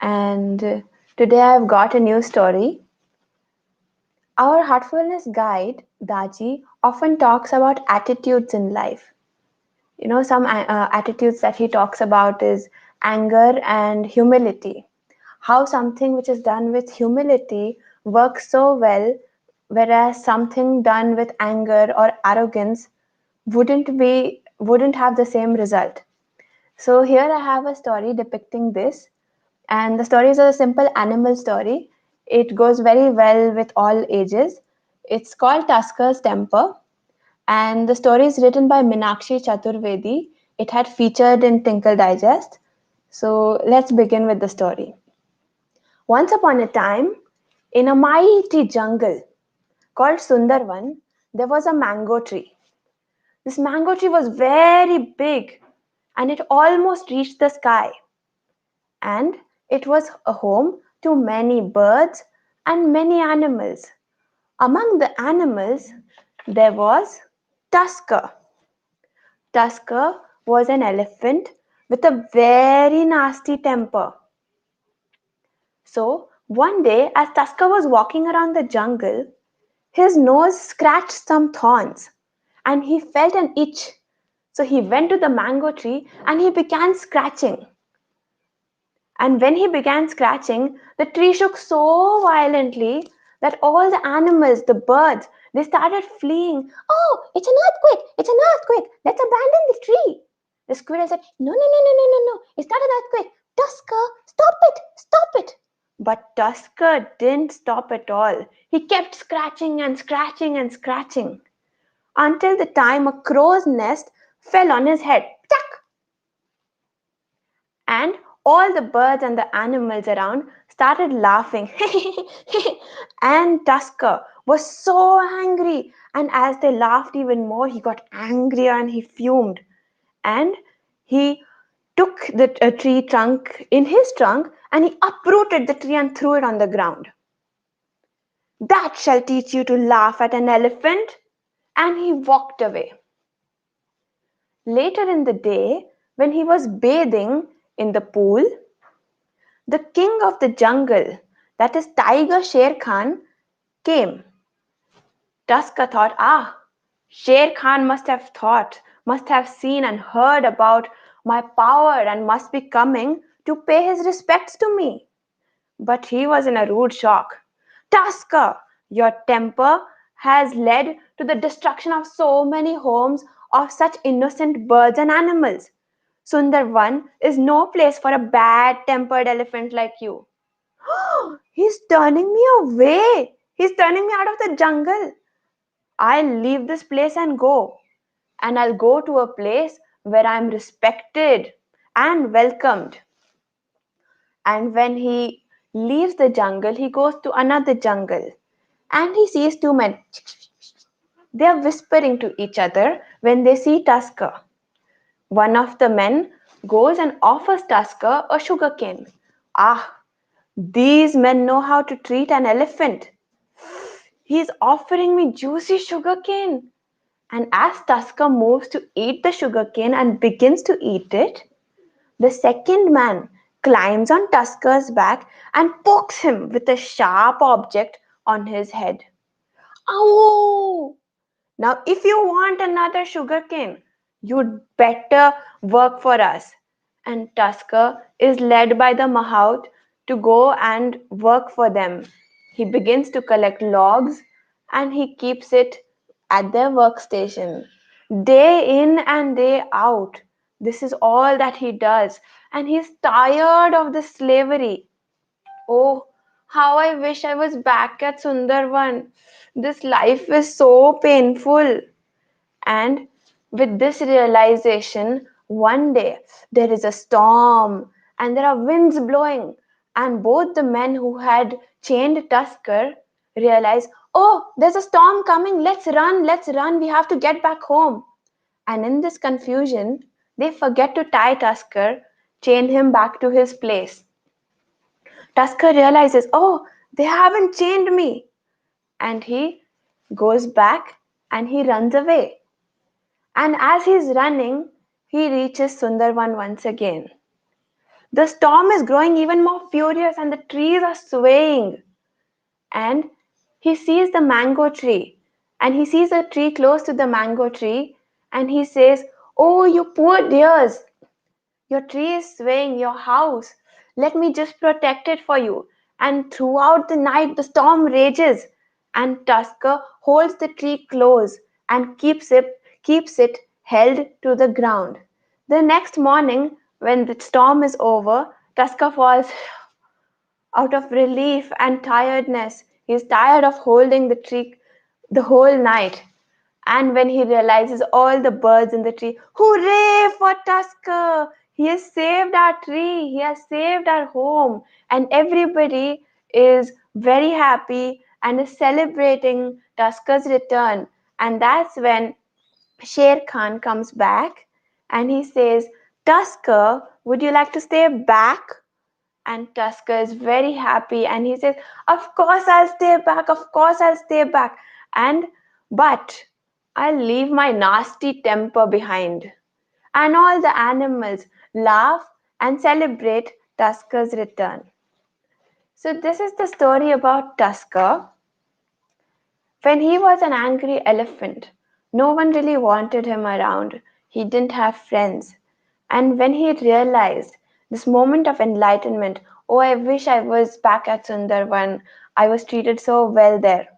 and today I've got a new story. Our heartfulness guide, Daji, often talks about attitudes in life. Some attitudes that he talks about is anger and humility. How something which is done with humility works so well, whereas something done with anger or arrogance wouldn't have the same result. So here I have a story depicting this, and the story is a simple animal story. It goes very well with all ages. It's called Tusker's Temper, and the story is written by Minakshi Chaturvedi. It had featured in Tinkle Digest. So let's begin with the story. Once upon a time, in a mighty jungle called Sundarvan, there was a mango tree. This mango tree was very big and it almost reached the sky. And it was a home to many birds and many animals. Among the animals, there was Tusker. Tusker was an elephant with a very nasty temper. So, one day, as Tusker was walking around the jungle, his nose scratched some thorns and he felt an itch. So, he went to the mango tree and he began scratching. And when he began scratching, the tree shook so violently that all the animals, the birds, they started fleeing. Oh, it's an earthquake! It's an earthquake! Let's abandon the tree! The squirrel said, no, no, no, no, no, no, no. It's not an earthquake. Tusker, stop it! Stop it! But Tusker didn't stop at all. He kept scratching and scratching and scratching until the time a crow's nest fell on his head. Chuck! And all the birds and the animals around started laughing. And Tusker was so angry. And as they laughed even more, he got angrier and he fumed. And he took the tree trunk in his trunk and he uprooted the tree and threw it on the ground. That shall teach you to laugh at an elephant. And he walked away. Later in the day, when he was bathing in the pool, the king of the jungle, that is Tiger Sher Khan, came. Tusker thought, Sher Khan must have seen and heard about my power and must be coming to pay his respects to me. But he was in a rude shock. Tusker, your temper has led to the destruction of so many homes of such innocent birds and animals. Sundarvan is no place for a bad tempered elephant like you. He's turning me away. He's turning me out of the jungle. I'll leave this place and go. And I'll go to a place where I'm respected and welcomed. And when he leaves the jungle, he goes to another jungle. And he sees two men. They are whispering to each other when they see Tusker. One of the men goes and offers Tusker a sugar cane. These men know how to treat an elephant. He's offering me juicy sugarcane. And as Tusker moves to eat the sugarcane and begins to eat it, the second man climbs on Tusker's back and pokes him with a sharp object on his head. Ow! Now, if you want another sugarcane, you'd better work for us. And Tusker is led by the mahout to go and work for them. He begins to collect logs and he keeps it at their workstation. Day in and day out. This is all that he does. And he's tired of the slavery. Oh, how I wish I was back at Sundarvan. This life is so painful. And with this realization, one day there is a storm and there are winds blowing, and both the men who had chained Tusker realize, oh, there's a storm coming, let's run, we have to get back home. And in this confusion, they forget to tie Tusker, chain him back to his place. Tusker realizes, oh, they haven't chained me. And he goes back and he runs away. And as he's running, he reaches Sundarvan once again. The storm is growing even more furious and the trees are swaying. And he sees the mango tree, and he sees a tree close to the mango tree, and he says, "Oh, you poor dears, your tree is swaying, your house. Let me just protect it for you." And throughout the night, the storm rages, and Tusker holds the tree close and keeps it held to the ground. The next morning, when the storm is over, Tusker falls out of relief and tiredness. He is tired of holding the tree the whole night. And when he realizes all the birds in the tree, hooray for Tusker! He has saved our tree, he has saved our home, and everybody is very happy and is celebrating Tusker's return. And that's when Sher Khan comes back and he says, "Tusker, would you like to stay back?" And Tusker is very happy and he says, "Of course I'll stay back, of course I'll stay back. And but I'll leave my nasty temper behind." And all the animals laugh and celebrate Tusker's return. So this is the story about Tusker. When he was an angry elephant, no one really wanted him around. He didn't have friends. And when he realized this moment of enlightenment, "Oh, I wish I was back at Sundarban. I was treated so well there."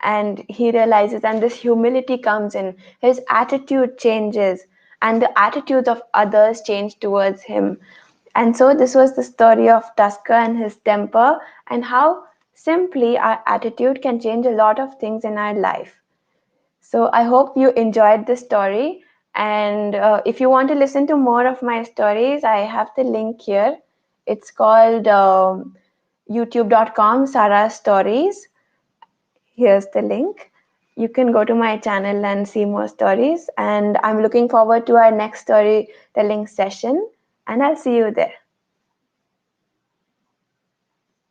And he realizes, and this humility comes in, his attitude changes, and the attitudes of others change towards him. And so, this was the story of Tusker and his temper, and how simply our attitude can change a lot of things in our life. So I hope you enjoyed this story. And if you want to listen to more of my stories, I have the link here. It's called youtube.com Sarah Stories. Here's the link. You can go to my channel and see more stories. And I'm looking forward to our next storytelling session. And I'll see you there.